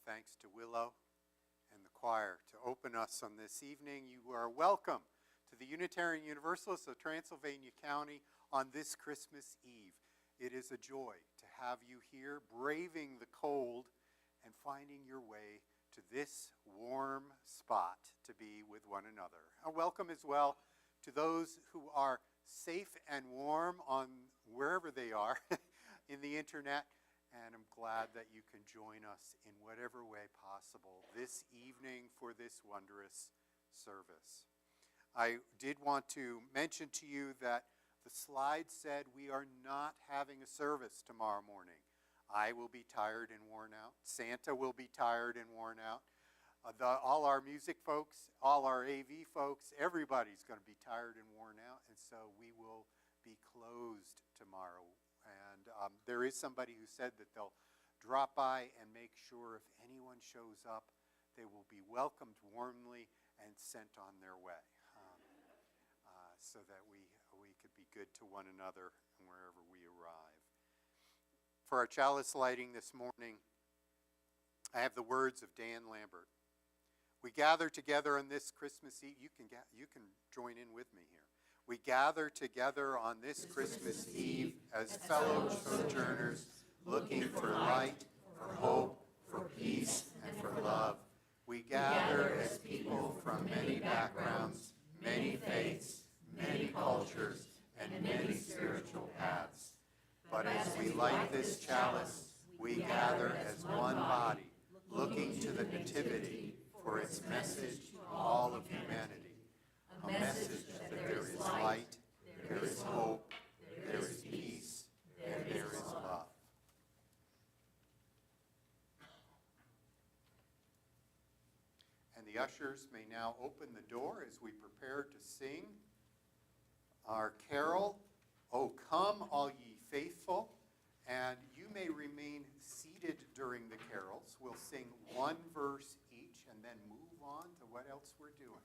thanks to Willow and the choir to open us on this evening. You are welcome to the Unitarian Universalists of Transylvania County on this Christmas Eve. It is a joy to have you here, braving the cold and finding your way to this warm spot to be with one another. A welcome as well to those who are safe and warm on wherever they are in the internet. And I'm glad that you can join us in whatever way possible this evening for this wondrous service. I did want to mention to you that the slide said we are not having a service tomorrow morning. I will be tired and worn out. Santa will be tired and worn out. All our music folks, all our AV folks, everybody's going to be tired and worn out. And so we will be closed tomorrow. And there is somebody who said that they'll drop by and make sure if anyone shows up, they will be welcomed warmly and sent on their way, so that we could be good to one another wherever we arrive. For our chalice lighting this morning, I have the words of Dan Lambert. We gather together on this Christmas Eve. You can join in with me here. We gather together on this Christmas Eve as fellow sojourners, looking for light, for hope, for peace, and for love. We gather as people from many backgrounds, many faiths, many cultures, and many spiritual paths. But as we light this chalice, we gather as one body, looking to the Nativity for its message to all of humanity. A message that there is light, there is hope, there is peace, and there is love. And the ushers may now open the door as we prepare to sing our carol, O Come All Ye Faithful. And you may remain seated during the carols. We'll sing one verse each and then move on to what else we're doing.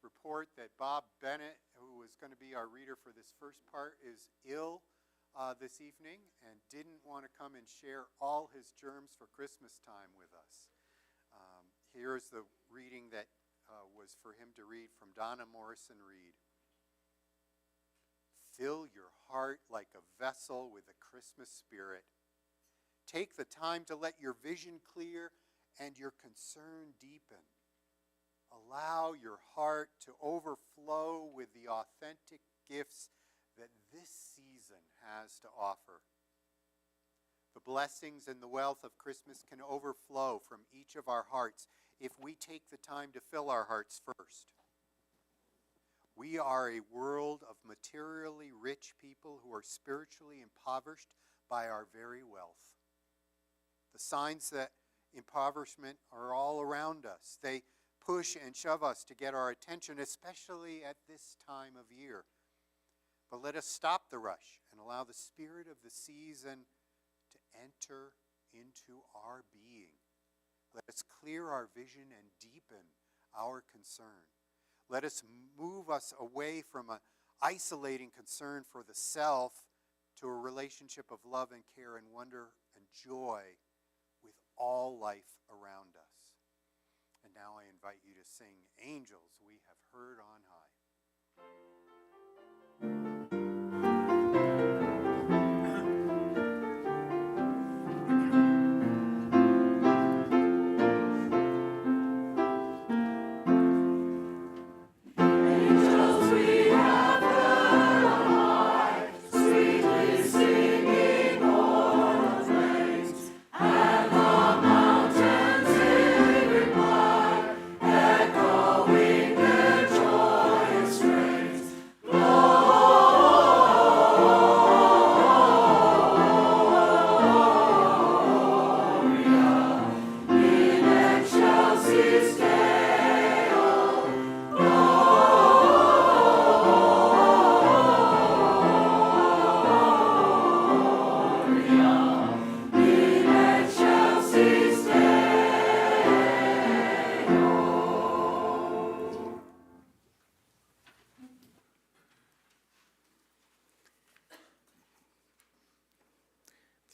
Report that Bob Bennett, who was going to be our reader for this first part, is ill this evening and didn't want to come and share all his germs for Christmas time with us. Here's the reading that was for him to read from Donna Morrison Reed. Fill your heart like a vessel with a Christmas spirit. Take the time to let your vision clear and your concern deepen. Allow your heart to overflow with the authentic gifts that this season has to offer. The blessings and the wealth of Christmas can overflow from each of our hearts if we take the time to fill our hearts first. We are a world of materially rich people who are spiritually impoverished by our very wealth. The signs that impoverishment are all around us. They push and shove us to get our attention, especially at this time of year. But let us stop the rush and allow the spirit of the season to enter into our being. Let us clear our vision and deepen our concern. Let us move us away from an isolating concern for the self to a relationship of love and care and wonder and joy with all life around us. And now I invite you to sing Angels We Have Heard on High.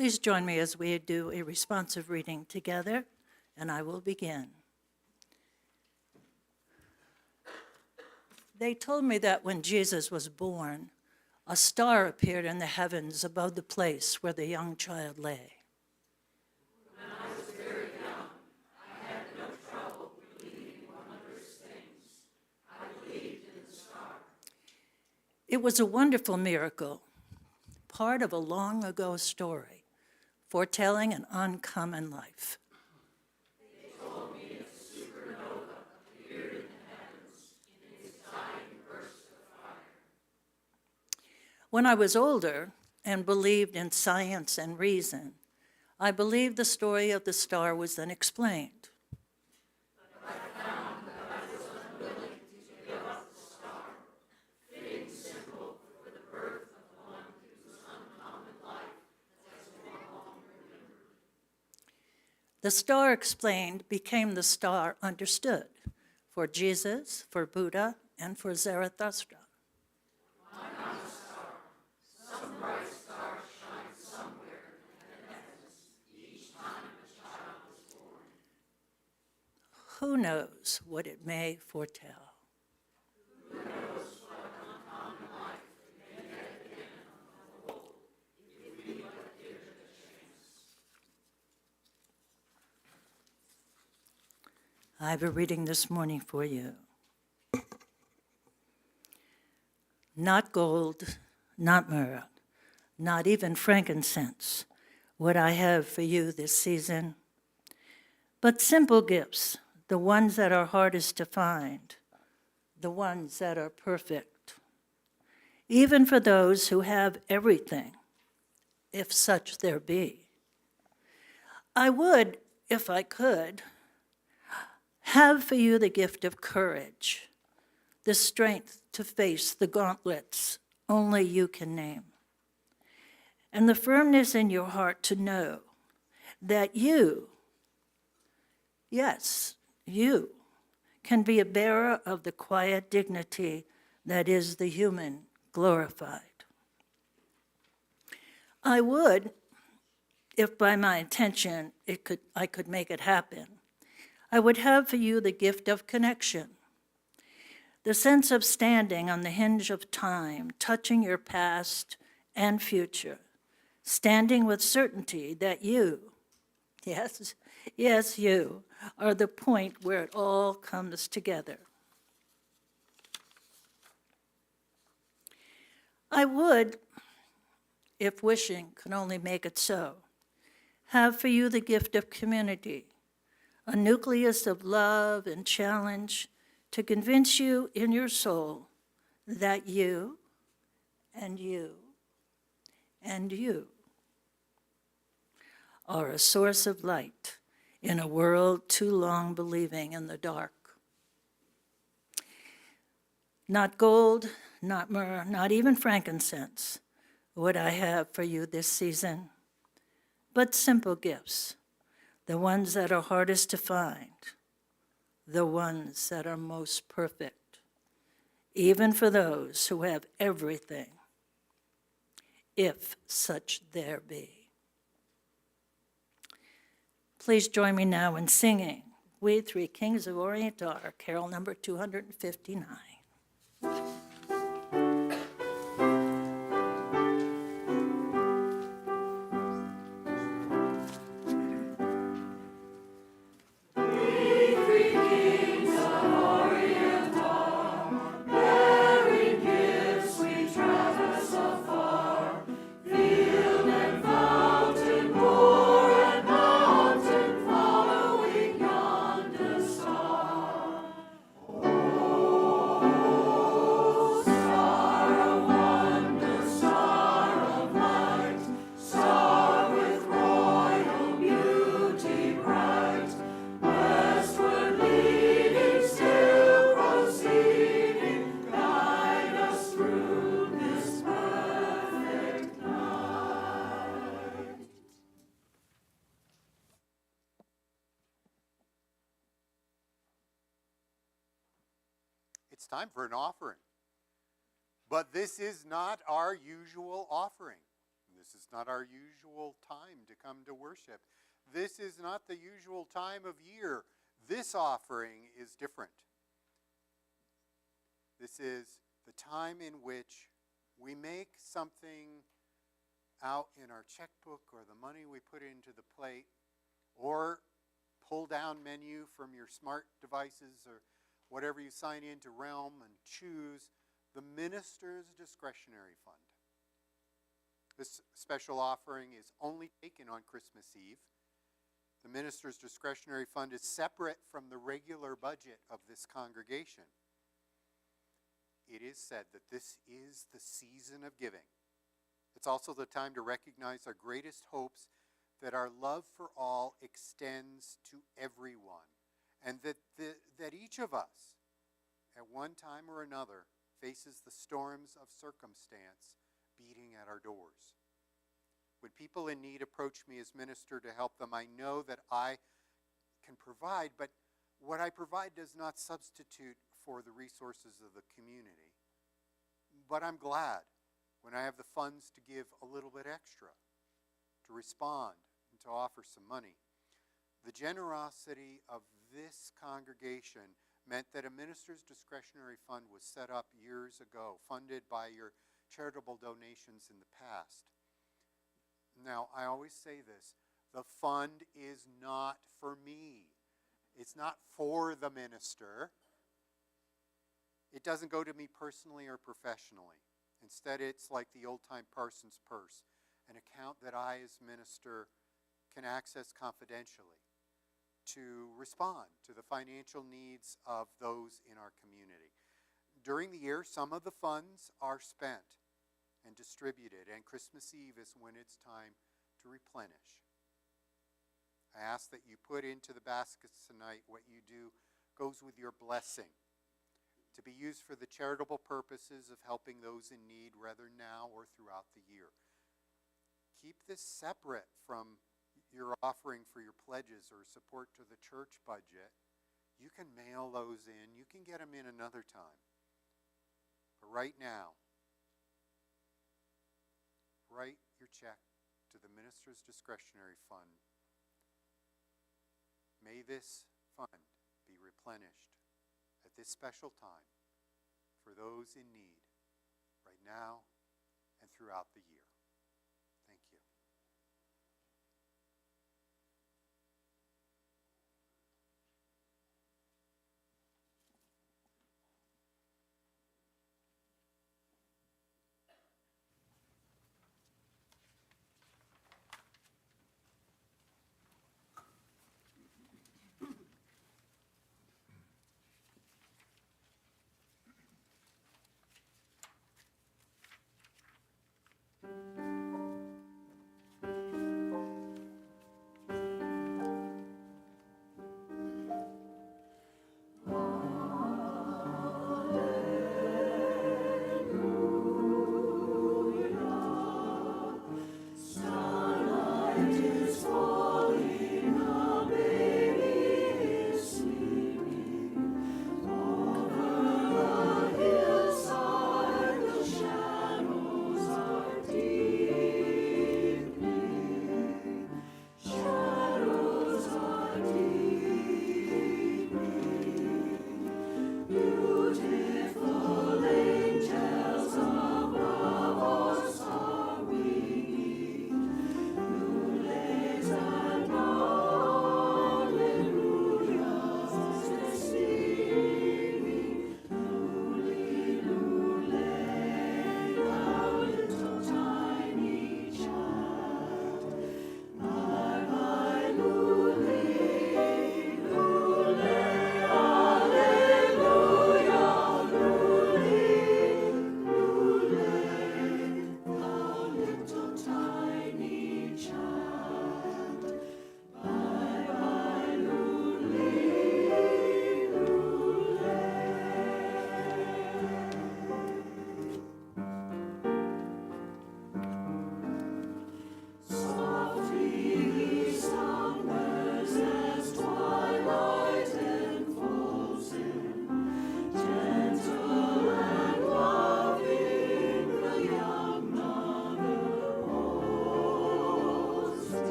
Please join me as we do a responsive reading together, and I will begin. They told me that when Jesus was born, a star appeared in the heavens above the place where the young child lay. When I was very young, I had no trouble believing wondrous things. I believed in the star. It was a wonderful miracle, part of a long ago story, foretelling an uncommon life. They told me a supernova appeared in the heavens in its dying burst of fire. When I was older and believed in science and reason, I believed the story of the star was then explained. But I found that I was unwilling to give up the star, fitting symbol for the birth of one whose uncommon life has been long remembered. The star explained became the star understood for Jesus, for Buddha, and for Zarathustra. Why not a star? Some bright star shines somewhere in the heavens each time a child is born. Who knows what it may foretell? Who knows what uncommon life we may yet again unfold if we but give it a chance. I have a reading this morning for you. Not gold, not myrrh, not even frankincense would I have for you this season, but simple gifts, the ones that are hardest to find, the ones that are perfect, even for those who have everything, if such there be. I would, if I could, have for you the gift of courage, the strength to face the gauntlets only you can name, and the firmness in your heart to know that you, yes, you, can be a bearer of the quiet dignity that is the human glorified. I would, if by my intention I could make it happen, I would have for you the gift of connection, the sense of standing on the hinge of time, touching your past and future, standing with certainty that you, yes, you, are the point where it all comes together. I would, if wishing could only make it so, have for you the gift of community, a nucleus of love and challenge to convince you in your soul that you and you and you are a source of light in a world too long believing in the dark. Not gold, not myrrh, not even frankincense would I have for you this season, but simple gifts, the ones that are hardest to find, the ones that are most perfect, even for those who have everything, if such there be. Please join me now in singing We Three Kings of Orient Are, carol number 259. It's time for an offering. But this is not our usual offering. This is not our usual time to come to worship. This is not the usual time of year. This offering is different. This is the time in which we make something out in our checkbook or the money we put into the plate or pull down menu from your smart devices or whatever you sign into Realm and choose the minister's discretionary fund. This special offering is only taken on Christmas Eve. The minister's discretionary fund is separate from the regular budget of this congregation. It is said that this is the season of giving. It's also the time to recognize our greatest hopes, that our love for all extends to everyone, and that each of us, at one time or another, faces the storms of circumstance beating at our doors. When people in need approach me as minister to help them, I know that I can provide, but what I provide does not substitute for the resources of the community. But I'm glad when I have the funds to give a little bit extra, to respond, and to offer some money. The generosity of this congregation meant that a minister's discretionary fund was set up years ago, funded by your charitable donations in the past. Now, I always say this, the fund is not for me. It's not for the minister. It doesn't go to me personally or professionally. Instead, it's like the old-time parson's purse, an account that I, as minister, can access confidentially to respond to the financial needs of those in our community. During the year, some of the funds are spent and distributed, and Christmas Eve is when it's time to replenish. I ask that you put into the baskets tonight what you do goes with your blessing, to be used for the charitable purposes of helping those in need, whether now or throughout the year. Keep this separate from your offering for your pledges or support to the church budget. You can mail those in. You can get them in another time. But right now, write your check to the minister's discretionary fund. May this fund be replenished at this special time for those in need right now and throughout the year. Thank you.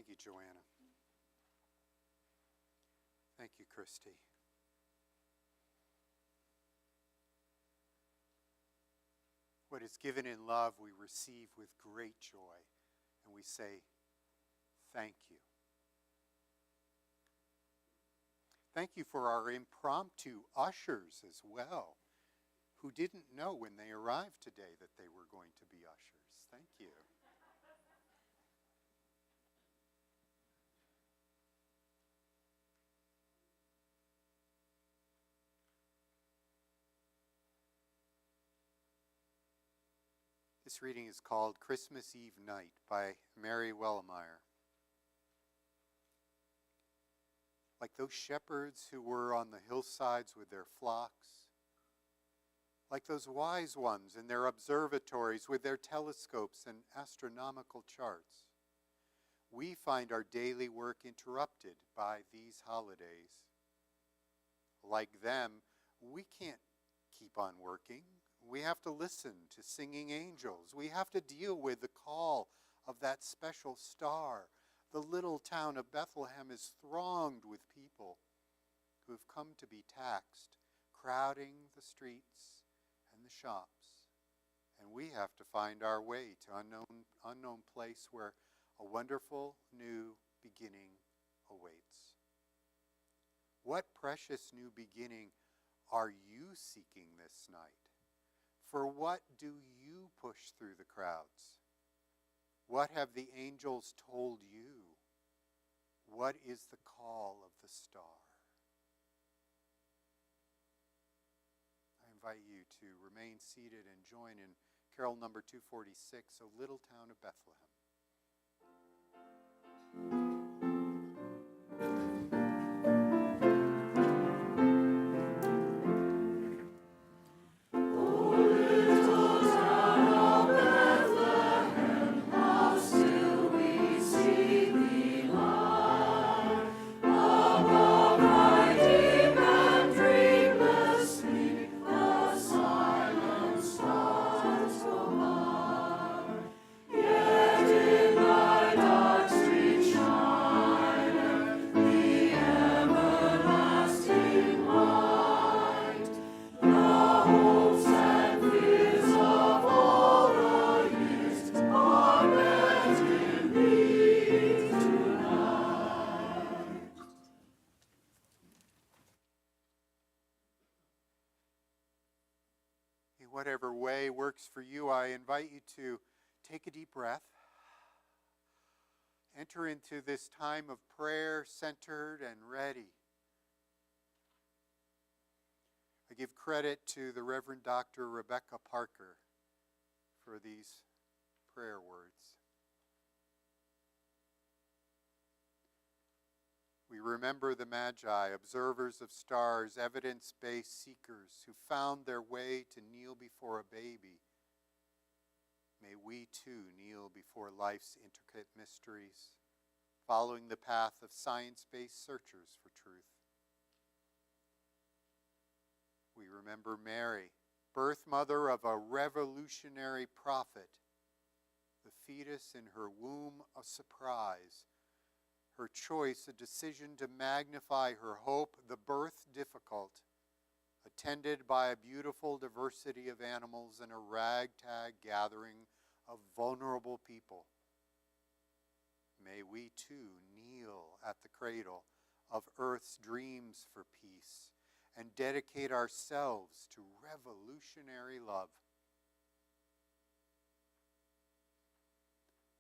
Thank you, Joanna. Thank you, Christy. What is given in love we receive with great joy, and we say, thank you. Thank you for our impromptu ushers as well, who didn't know when they arrived today that they were going to be ushers. Thank you. This reading is called Christmas Eve Night by Mary Wellemeyer. Like those shepherds who were on the hillsides with their flocks, like those wise ones in their observatories with their telescopes and astronomical charts, we find our daily work interrupted by these holidays. Like them, we can't keep on working. We have to listen to singing angels. We have to deal with the call of that special star. The little town of Bethlehem is thronged with people who have come to be taxed, crowding the streets and the shops. And we have to find our way to unknown place where a wonderful new beginning awaits. What precious new beginning are you seeking this night? For what do you push through the crowds? What have the angels told you? What is the call of the star? I invite you to remain seated and join in carol number 246, O Little Town of Bethlehem. Whatever way works for you, I invite you to take a deep breath. Enter into this time of prayer centered and ready. I give credit to the Reverend Dr. Rebecca Parker for these prayer words. We remember the Magi, observers of stars, evidence-based seekers who found their way to kneel before a baby. May we too kneel before life's intricate mysteries, following the path of science-based searchers for truth. We remember Mary, birth mother of a revolutionary prophet, the fetus in her womb a surprise, her choice a decision to magnify her hope, the birth difficult, attended by a beautiful diversity of animals and a ragtag gathering of vulnerable people. May we too kneel at the cradle of earth's dreams for peace and dedicate ourselves to revolutionary love.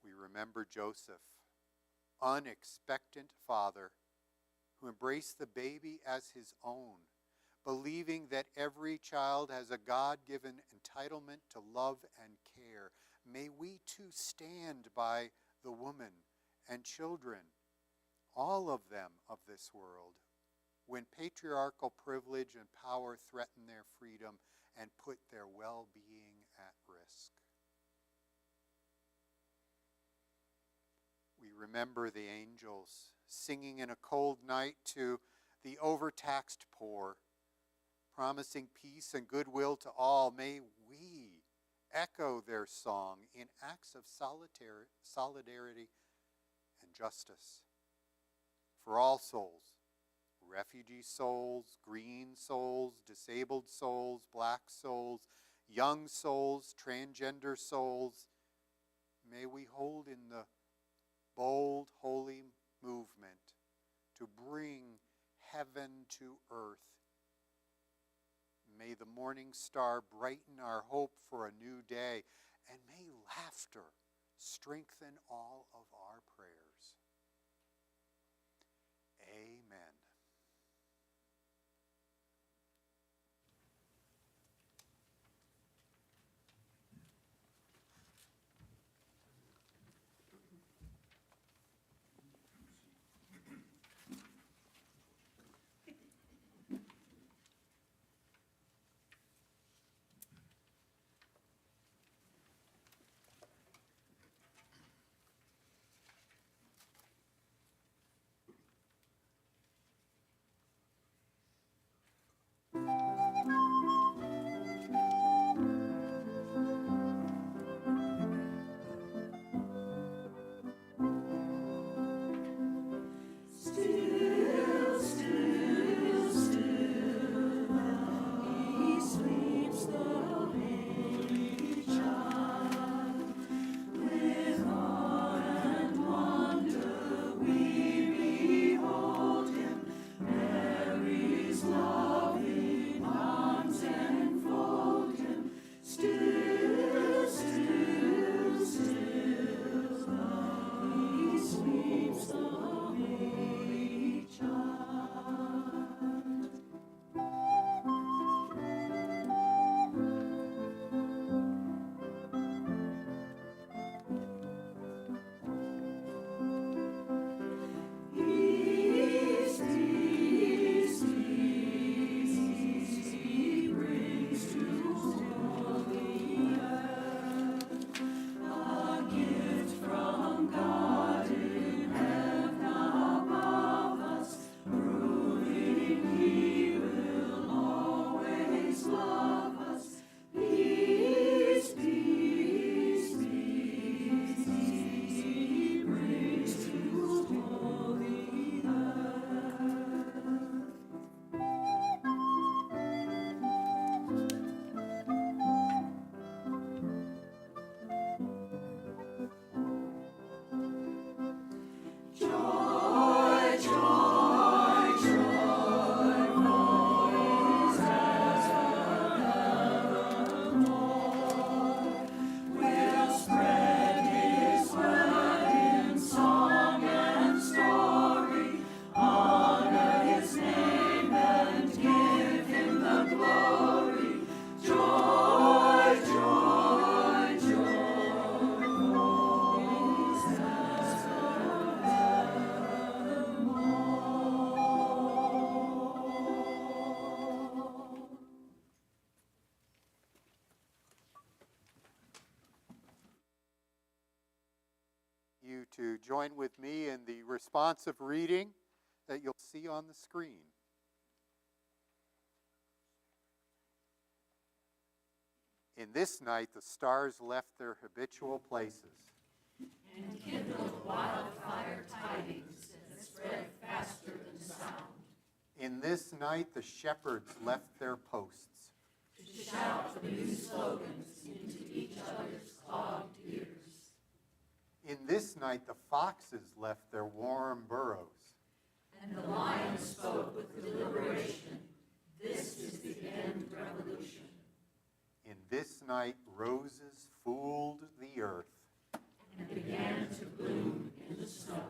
We remember Joseph, unexpectant father, who embraced the baby as his own, believing that every child has a God-given entitlement to love and care. May we too stand by the woman and children, all of them of this world, when patriarchal privilege and power threaten their freedom and put their well-being at risk. We remember the angels singing in a cold night to the overtaxed poor, promising peace and goodwill to all. May we echo their song in acts of solidarity and justice for all souls, refugee souls, green souls, disabled souls, black souls, young souls, transgender souls. May we hold in the bold, holy movement to bring heaven to earth. May the morning star brighten our hope for a new day, and may laughter strengthen all of our prayers. Amen. You to join with me in the responsive reading that you'll see on the screen. In this night, the stars left their habitual places. And kindled wildfire tidings that spread faster than sound. In this night, the shepherds left their posts. To shout new slogans into each other's clogged ears. In this night, the foxes left their warm burrows. And the lion spoke with deliberation. This is the end revolution. In this night, roses fooled the earth. And began to bloom in the snow.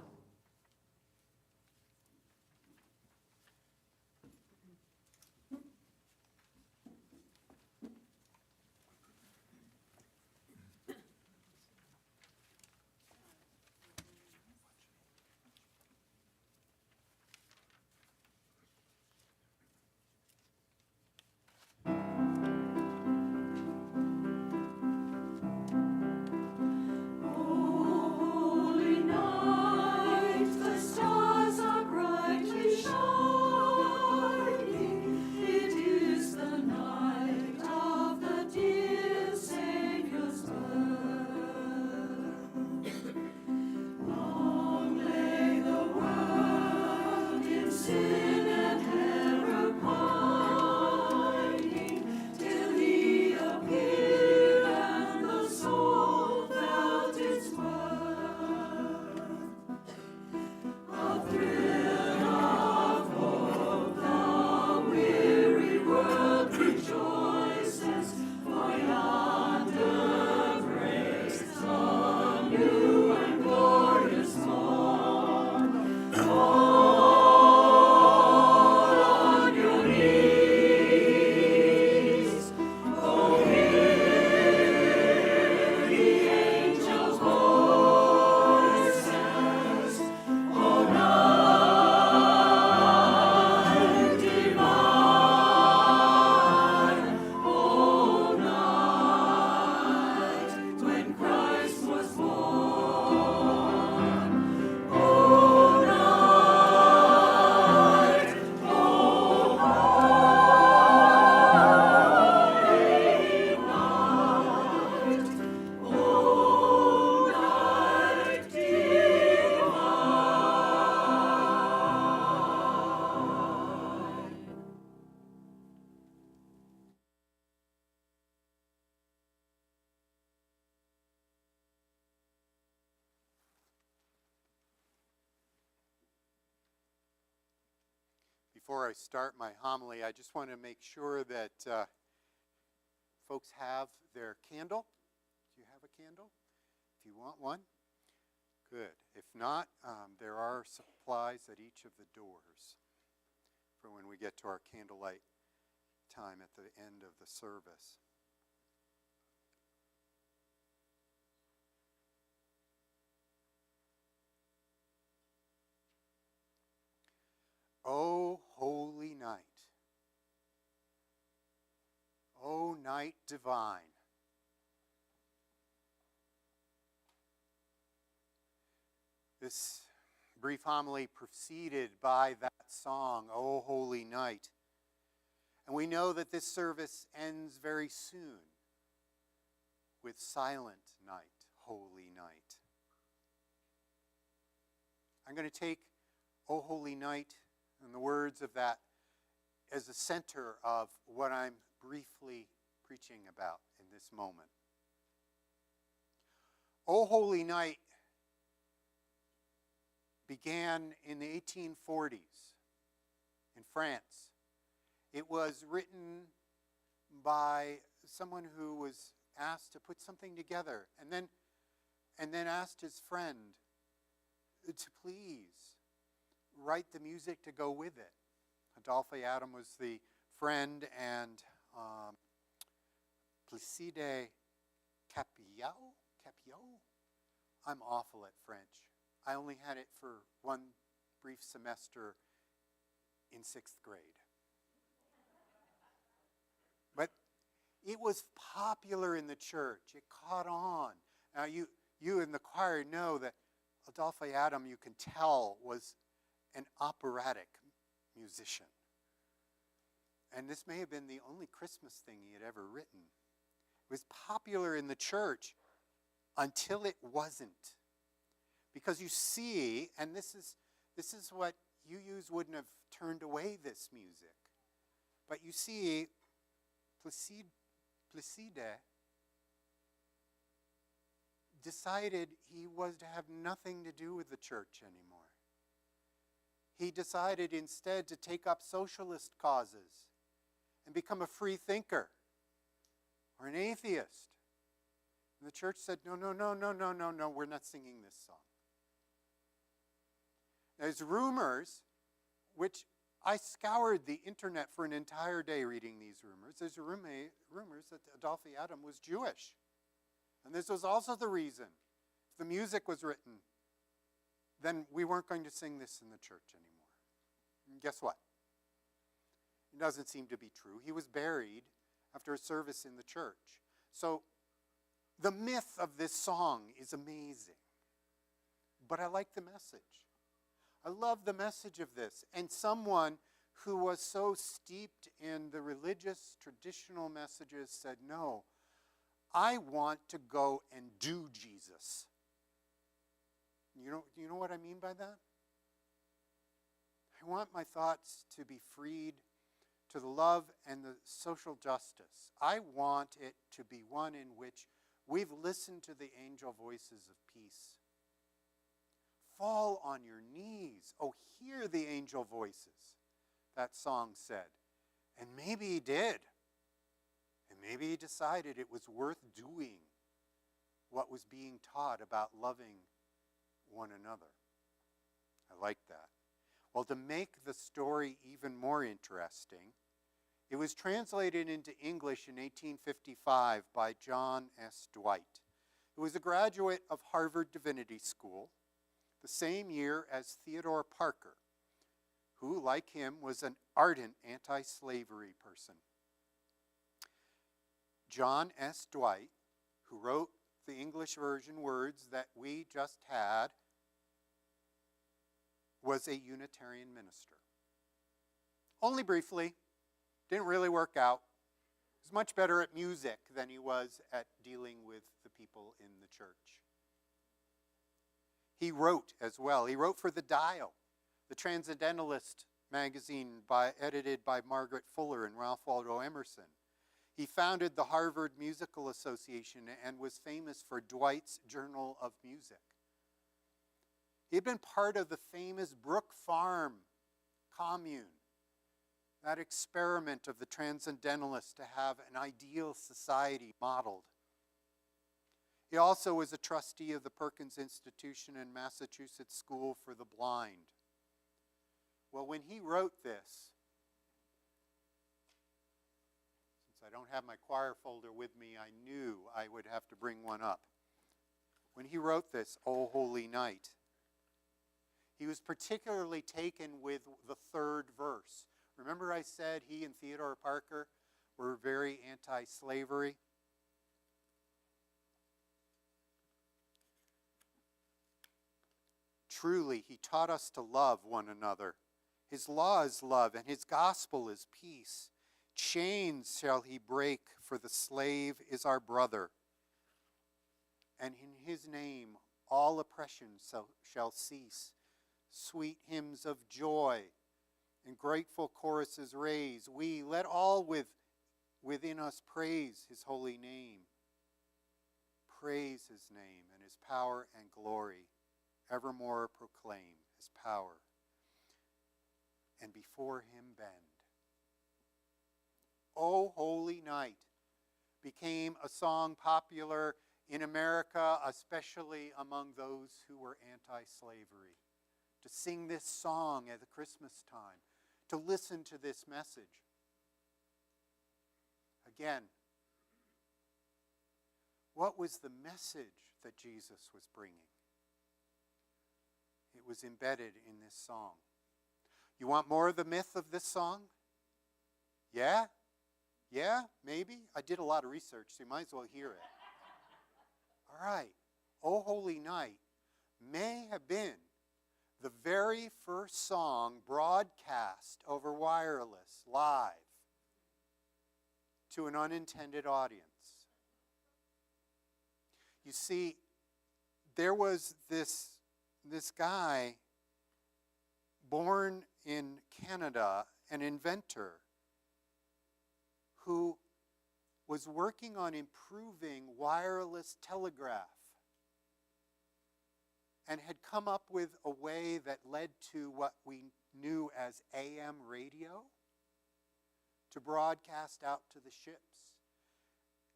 Oh Before I start my homily, I just want to make sure that folks have their candle. Do you have a candle? If you want one, good. If not, there are supplies at each of the doors for when we get to our candlelight time at the end of the service. O holy night, O night divine, this brief homily preceded by that song, O holy night. And we know that this service ends very soon with Silent Night, Holy Night. I'm going to take O Holy Night and the words of that as the center of what I'm briefly preaching about in this moment. O Holy Night began in the 1840s in France. It was written by someone who was asked to put something together and then asked his friend to please write the music to go with it. Adolphe Adam was the friend, and Placide Capillot? I'm awful at French. I only had it for one brief semester in 6th grade. But it was popular in the church. It caught on. Now you in the choir know that Adolphe Adam, you can tell, was an operatic musician. And this may have been the only Christmas thing he had ever written. It was popular in the church until it wasn't. Because you see, and this is what UUs wouldn't have turned away this music. But you see, Placide decided he was to have nothing to do with the church anymore. He decided instead to take up socialist causes and become a free thinker or an atheist. And the church said, no, we're not singing this song. There's rumors, which I scoured the internet for an entire day reading these rumors. There's rumors that Adolphe Adam was Jewish. And this was also the reason. If the music was written, then we weren't going to sing this in the church anymore. And guess what? It doesn't seem to be true. He was buried after a service in the church. So the myth of this song is amazing. But I like the message. I love the message of this. And someone who was so steeped in the religious traditional messages said, no, I want to go and do Jesus. You know what I mean by that? I want my thoughts to be freed to the love and the social justice. I want it to be one in which we've listened to the angel voices of peace. Fall on your knees. Oh, hear the angel voices, that song said. And maybe he did. And maybe he decided it was worth doing what was being taught about loving one another. I like that. Well, to make the story even more interesting, it was translated into English in 1855 by John S. Dwight, who was a graduate of Harvard Divinity School the same year as Theodore Parker, who, like him, was an ardent anti-slavery person. John S. Dwight, who wrote the English version words that we just had, was a Unitarian minister. Only briefly, didn't really work out. He was much better at music than he was at dealing with the people in the church. He wrote as well. He wrote for The Dial, the Transcendentalist magazine edited by Margaret Fuller and Ralph Waldo Emerson. He founded the Harvard Musical Association and was famous for Dwight's Journal of Music. He had been part of the famous Brook Farm commune that experiment of the transcendentalists to have an ideal society modeled. He also was a trustee of the Perkins Institution and Massachusetts School for the Blind. Well, when he wrote this, since I don't have my choir folder with me, I knew I would have to bring one up. When he wrote this, O Holy Night, he was particularly taken with the third verse. Remember I said he and Theodore Parker were very anti-slavery? Truly, he taught us to love one another. His law is love, and his gospel is peace. Chains shall he break, for the slave is our brother. And in his name all oppression shall cease. Sweet hymns of joy and grateful choruses raise. We let all within us praise his holy name. Praise his name and his power and glory. Evermore proclaim his power, and before him bend. O Holy Night became a song popular in America, especially among those who were anti-slavery. To sing this song at the Christmas time, to listen to this message. Again, what was the message that Jesus was bringing? It was embedded in this song. You want more of the myth of this song? Yeah? Yeah? Maybe? I did a lot of research, so you might as well hear it. All right. O Holy Night may have been the very first song broadcast over wireless, live, to an unintended audience. You see, there was this guy born in Canada, an inventor, who was working on improving wireless telegraph and had come up with a way that led to what we knew as AM radio to broadcast out to the ships.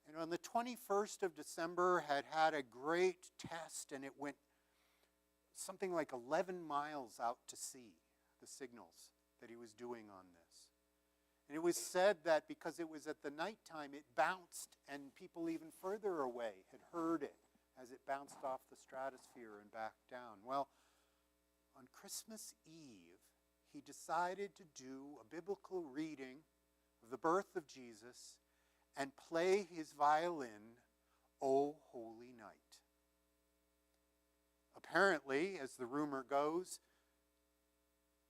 And on the 21st of December had a great test, and it went something like 11 miles out to sea, the signals that he was doing on this. And it was said that because it was at the nighttime, it bounced, and people even further away had heard it as it bounced off the stratosphere and back down. Well, on Christmas Eve, he decided to do a biblical reading of the birth of Jesus and play his violin, O Holy Night. Apparently, as the rumor goes,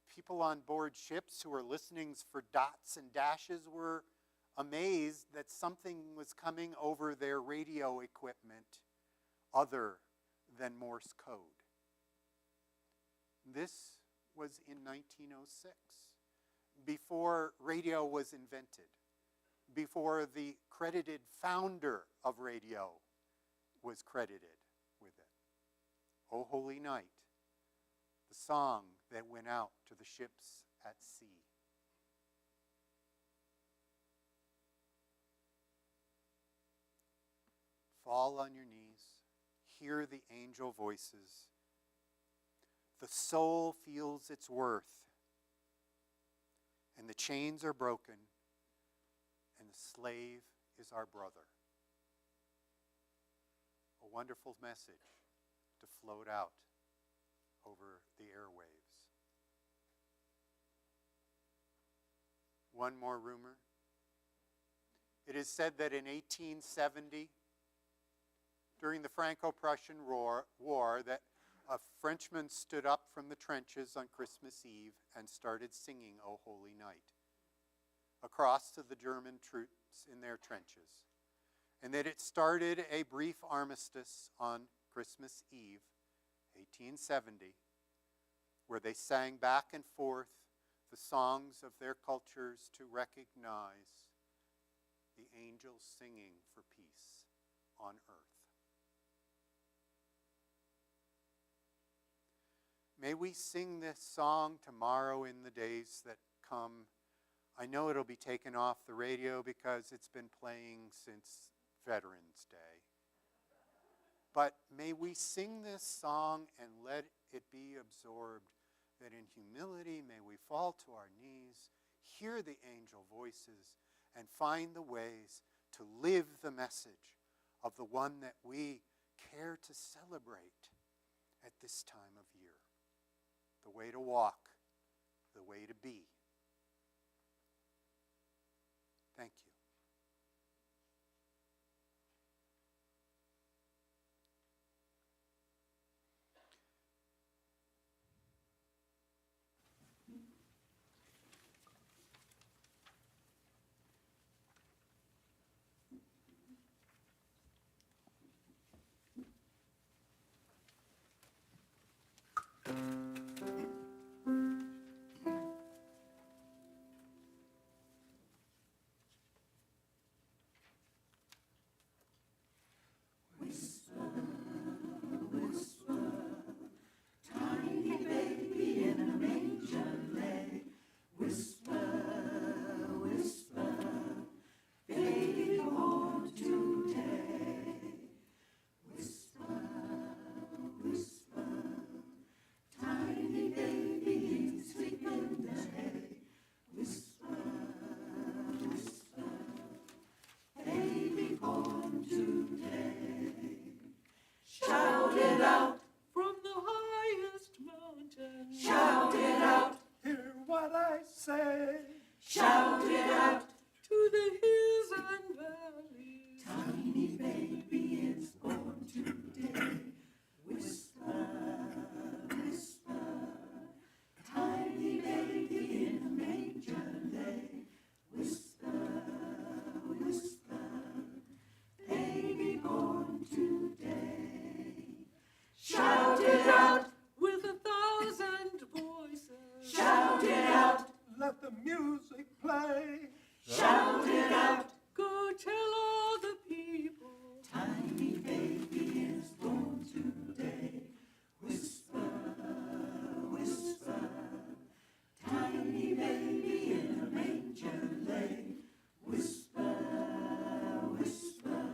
people on board ships who were listening for dots and dashes were amazed that something was coming over their radio equipment other than Morse code. This was in 1906, before radio was invented, before the credited founder of radio was credited with it. O Holy Night, the song that went out to the ships at sea. Fall on your knees, hear the angel voices. The soul feels its worth, and the chains are broken, and the slave is our brother. A wonderful message to float out over the airwaves. One more rumor. It is said that in 1870, during the Franco-Prussian War, that a Frenchman stood up from the trenches on Christmas Eve and started singing O Holy Night across to the German troops in their trenches. And that it started a brief armistice on Christmas Eve, 1870, where they sang back and forth the songs of their cultures to recognize the angels singing for peace on earth. May we sing this song tomorrow in the days that come I know it'll be taken off the radio because it's been playing since Veterans Day. But may we sing this song and let it be absorbed, that in humility may we fall to our knees, hear the angel voices, and find the ways to live the message of the one that we care to celebrate at this time of year. The way to walk, the way to be. Thank you. From the highest mountain. Shout it out. Hear what I say. Shout it out. To the hills and valleys. Tiny baby is born today. Whisper, whisper. Tiny baby in a manger lay. Whisper, whisper. Baby born today. Shout it out with 1,000 voices. Shout it out. Let the music play. Shout it out. Go tell all the people. Tiny baby is born today. Whisper, whisper. Tiny baby in a manger lay. Whisper, whisper.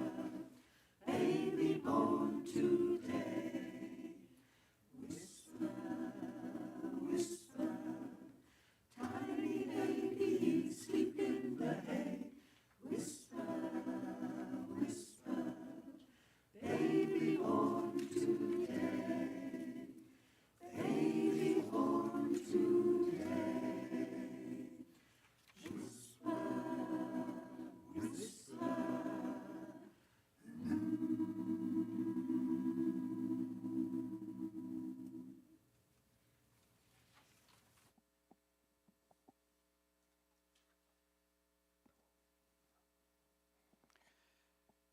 Baby born today. Whisper, whisper. Tiny baby sleep in the hay. Whisper, whisper. Baby born today. Baby born today. Whisper, whisper.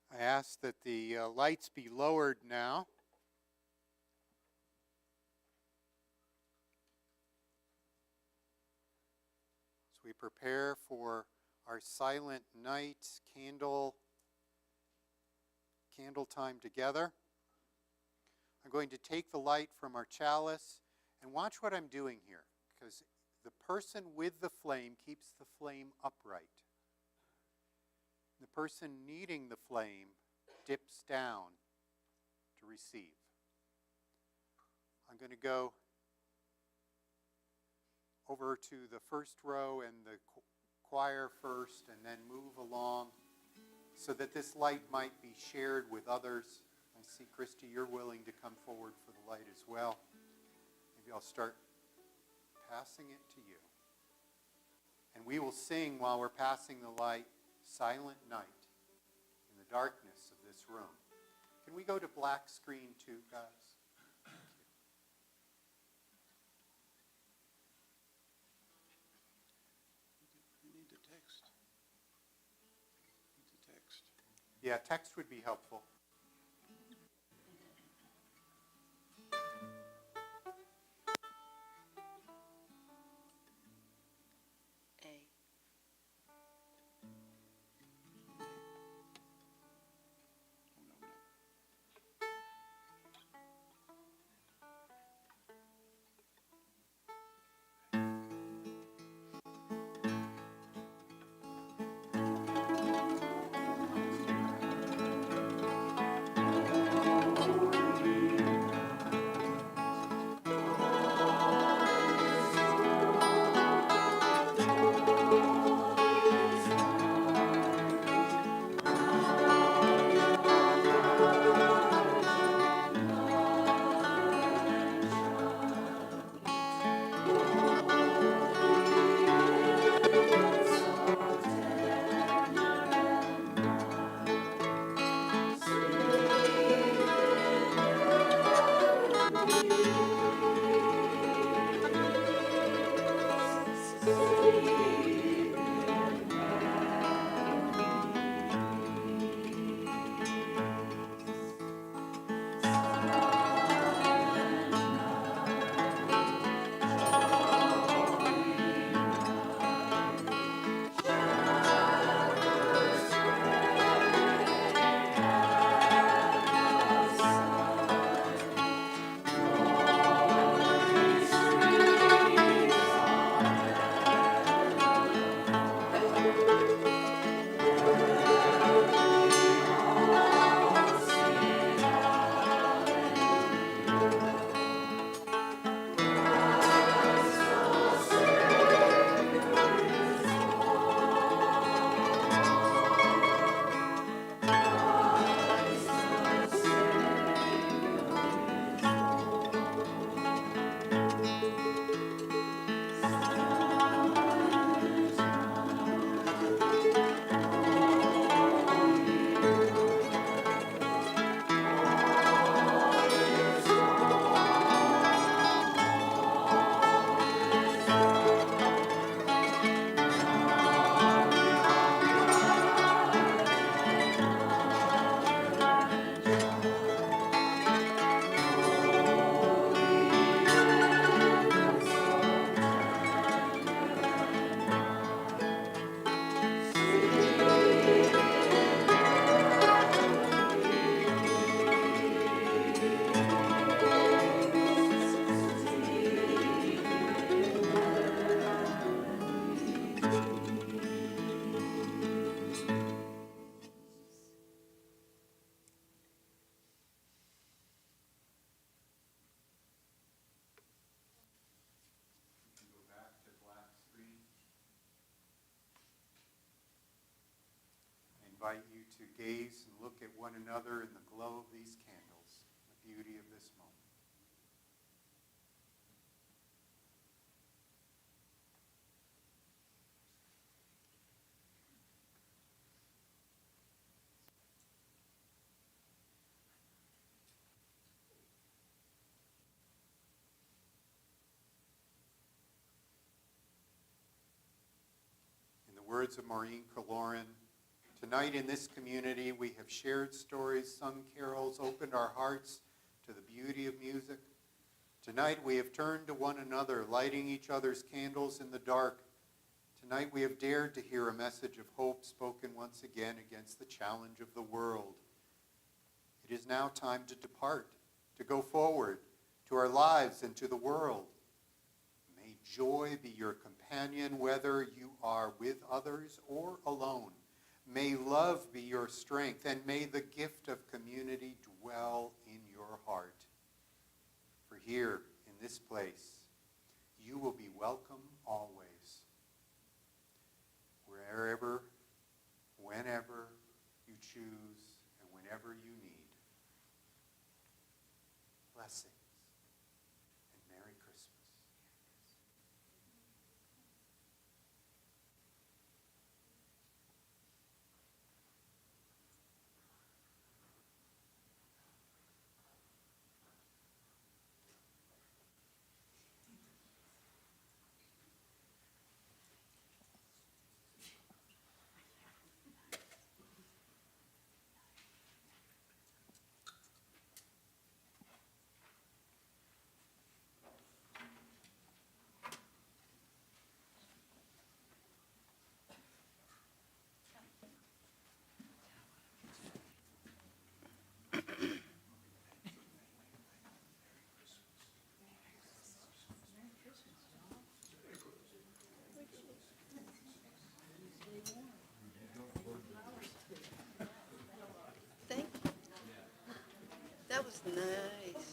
I ask that the lights be lowered now. As we prepare for our silent night candle time together, I'm going to take the light from our chalice and watch what I'm doing here, because the person with the flame keeps the flame upright. The person needing the flame dips down to receive. I'm going to go over to the first row and the choir first, and then move along so that this light might be shared with others. I see, Christy, you're willing to come forward for the light as well. Maybe I'll start passing it to you. And we will sing while we're passing the light, Silent Night, in the darkness of this room. Can we go to black screen too, guys? You need the text. Need the text. Yeah, text would be helpful. invite you to gaze and look at one another in the glow of these candles, the beauty of this moment. In the words of Maureen Caloran, tonight in this community we have shared stories, sung carols, opened our hearts to the beauty of music. Tonight we have turned to one another, lighting each other's candles in the dark. Tonight we have dared to hear a message of hope spoken once again against the challenge of the world. It is now time to depart, to go forward to our lives and to the world. May joy be your companion, whether you are with others or alone. May love be your strength, and may the gift of community dwell in your heart. For here, in this place, you will be welcome always. Wherever, whenever you choose, and whenever you need. Blessings and Merry Christmas. Thank you. That was nice.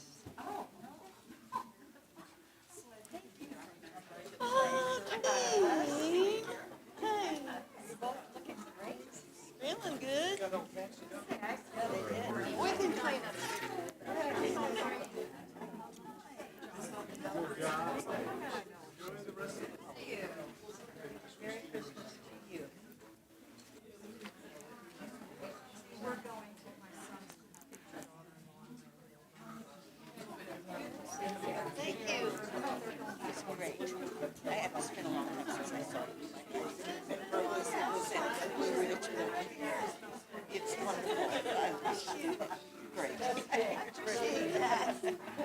Oh, Cain. Hey. Feeling good? We can clean up. Thank you. It's great. I haven't spent a long time since I saw you. It's wonderful. I wish you great. I appreciate that.